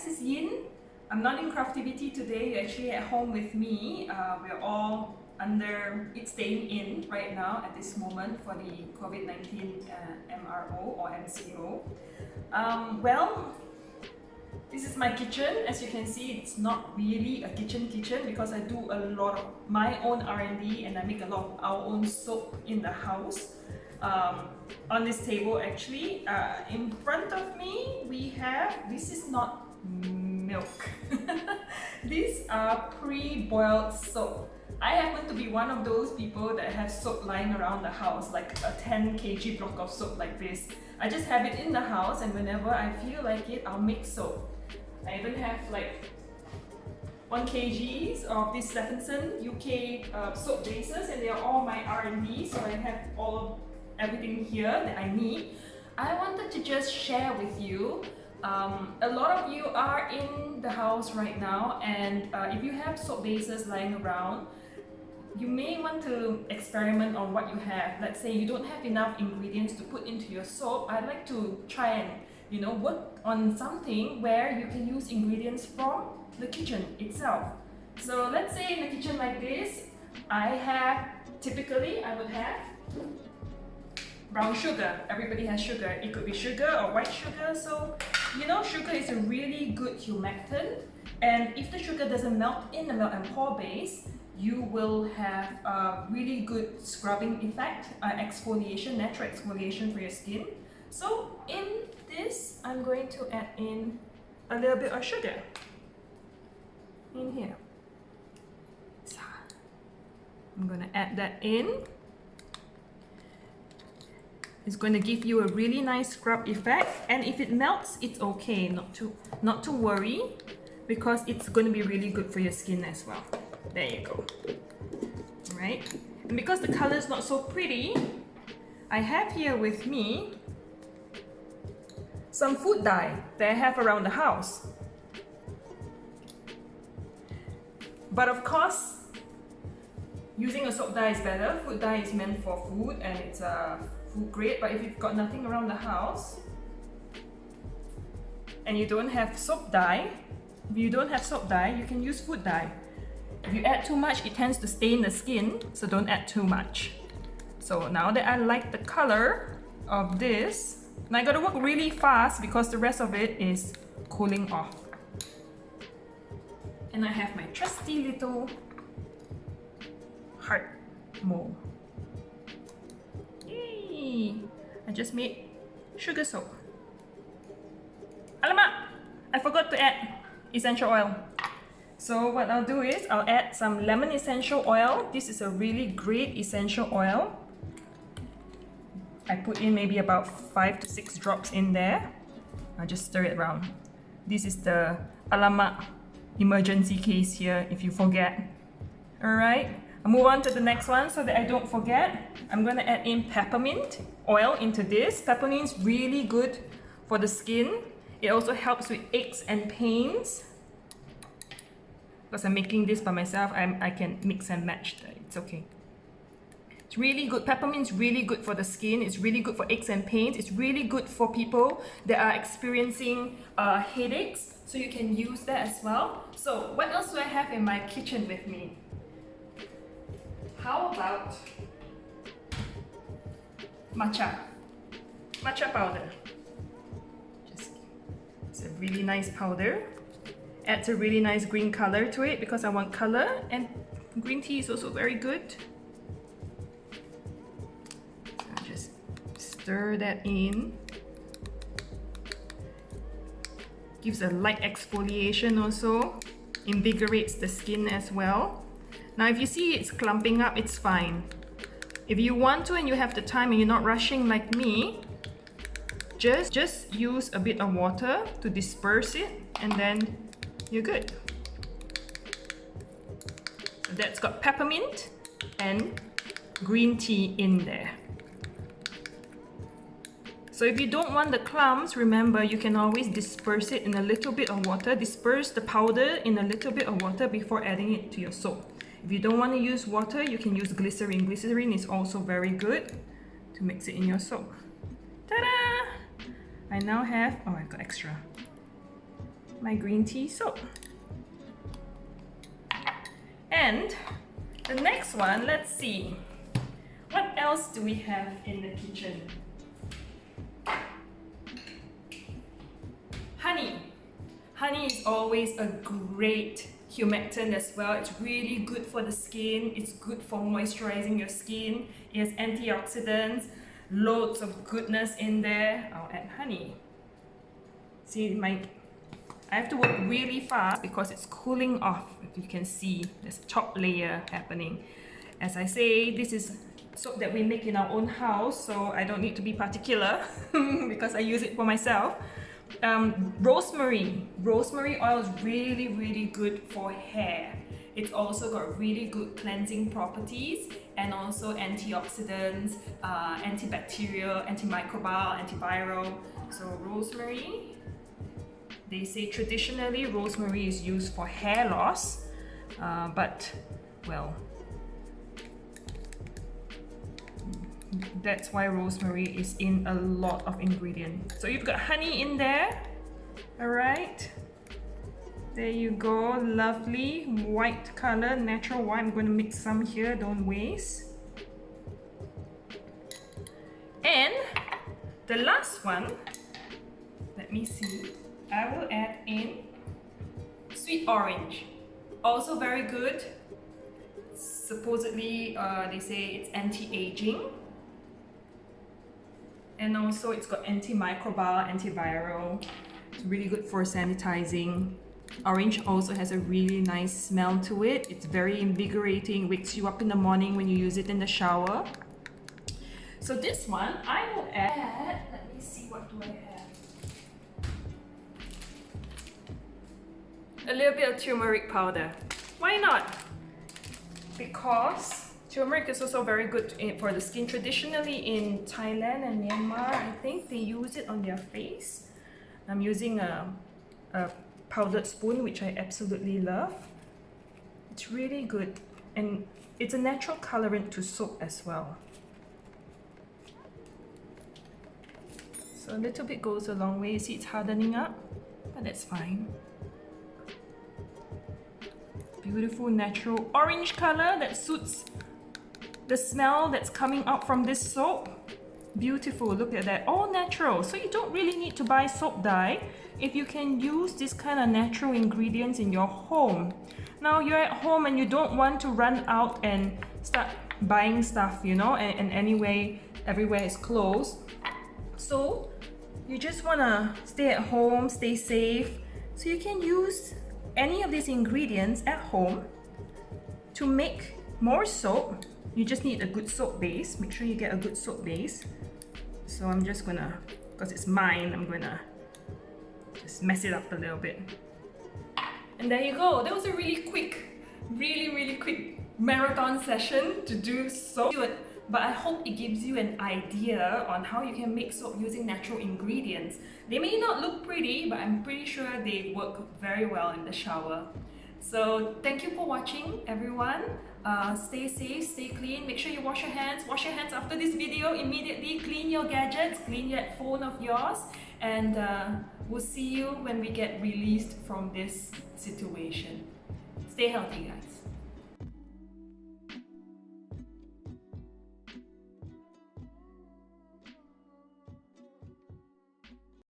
this is Yein. I'm not in Craftiviti today, you're actually at home with me. We're all it's staying in right now at this moment for the COVID-19 MRO or MCO. Well, this is my kitchen. As you can see, it's not really a kitchen because I do a lot of my own R&D and I make a lot of our own soap in the house. On this table actually, in front of me we have, this is not milk. These are pre-boiled soap. I happen to be one of those people that have soap lying around the house, like a 10 kg block of soap like this. I just have it in the house and whenever I feel like it, I'll make soap. I even have like 1 kg of this Stephenson UK soap bases and they are all my R&D, so I have everything here that I need. I wanted to just share with you. A lot of you are in the house right now and if you have soap bases lying around, you may want to experiment on what you have. Let's say you don't have enough ingredients to put into your soap. I'd like to try and work on something where you can use ingredients from the kitchen itself. So let's say in a kitchen like this, typically I would have brown sugar. Everybody has sugar. It could be sugar or white sugar. So, sugar is a really good humectant. And if the sugar doesn't melt in the melt and pour base, you will have a really good scrubbing effect, exfoliation, natural exfoliation for your skin. So in this, I'm going to add in a little bit of sugar in here. So I'm going to add that in. It's going to give you a really nice scrub effect, and if it melts, it's okay, not to worry, because it's going to be really good for your skin as well. There you go. Alright, and because the color is not so pretty, I have here with me some food dye that I have around the house. But of course, using a soap dye is better. Food dye is meant for food and it's food grade, but if you've got nothing around the house and you don't have soap dye, you can use food dye. If you add too much, it tends to stain the skin, so don't add too much. So now that I like the color of this, and I gotta work really fast because the rest of it is cooling off. And I have my trusty little heart mold. I just made sugar soap. Alamak! I forgot to add essential oil. So what I'll do is I'll add some lemon essential oil. This is a really great essential oil. I put in maybe about 5 to 6 drops in there. I'll just stir it around. This is the alamak emergency case here if you forget. Alright. I'll move on to the next one so that I don't forget. I'm going to add in peppermint oil into this. Peppermint's really good for the skin. It also helps with aches and pains. Because I'm making this by myself, I can mix and match. It's okay. It's really good. Peppermint's really good for the skin. It's really good for aches and pains. It's really good for people that are experiencing headaches. So you can use that as well. So what else do I have in my kitchen with me? How about matcha powder? It's a really nice powder. Adds a really nice green color to it because I want color, and green tea is also very good. So I'll just stir that in. Gives a light exfoliation also, invigorates the skin as well. Now if you see it's clumping up, it's fine. If you want to and you have the time and you're not rushing like me, just use a bit of water to disperse it and then you're good. So that's got peppermint and green tea in there. So if you don't want the clumps, remember you can always disperse it in a little bit of water. Disperse the powder in a little bit of water before adding it to your soap. If you don't want to use water, you can use glycerin. Glycerin is also very good to mix it in your soap. Ta-da! I now have, oh, I got extra. my green tea soap. And the next one, let's see. What else do we have in the kitchen? Honey. Honey is always a great humectant as well. It's really good for the skin. It's good for moisturizing your skin. It has antioxidants, loads of goodness in there. I'll add honey. See, I have to work really fast because it's cooling off. If you can see, there's a top layer happening. As I say, this is soap that we make in our own house, so I don't need to be particular because I use it for myself. Rosemary oil is really, really good for hair. It's also got really good cleansing properties and also antioxidants, antibacterial, antimicrobial, antiviral. So rosemary, they say traditionally rosemary is used for hair loss, but well, that's why rosemary is in a lot of ingredients. So you've got honey in there. All right, there you go. Lovely white color, natural white. I'm going to mix some here, don't waste. And the last one, let me see, I will add in sweet orange. Also very good. Supposedly they say it's anti-aging. And also it's got antimicrobial, antiviral. It's really good for sanitizing. Orange also has a really nice smell to it. It's very invigorating, wakes you up in the morning when you use it in the shower. So this one, I will add, let me see, what do I have? A little bit of turmeric powder. Why not? Because turmeric is also very good for the skin. Traditionally in Thailand and Myanmar, I think they use it on their face. I'm using a powdered spoon, which I absolutely love. It's really good, and it's a natural colorant to soap as well. So a little bit goes a long way. You see it's hardening up, but that's fine. Beautiful natural orange color that suits the smell that's coming out from this soap. Beautiful, look at that, all natural. So you don't really need to buy soap dye if you can use this kind of natural ingredients in your home. Now you're at home and you don't want to run out and start buying stuff, you know, and anyway, everywhere is closed. So you just want to stay at home, stay safe. So you can use any of these ingredients at home to make more soap. You just need a good soap base. Make sure you get a good soap base. So I'm just gonna, because it's mine, I'm gonna just mess it up a little bit. And there you go. That was a really quick, really quick marathon session to do soap. But I hope it gives you an idea on how you can make soap using natural ingredients. They may not look pretty, but I'm pretty sure they work very well in the shower. So thank you for watching, everyone. Stay safe, stay clean. Make sure you wash your hands. Wash your hands after this video immediately. Clean your gadgets, clean that phone of yours. And we'll see you when we get released from this situation. Stay healthy, guys.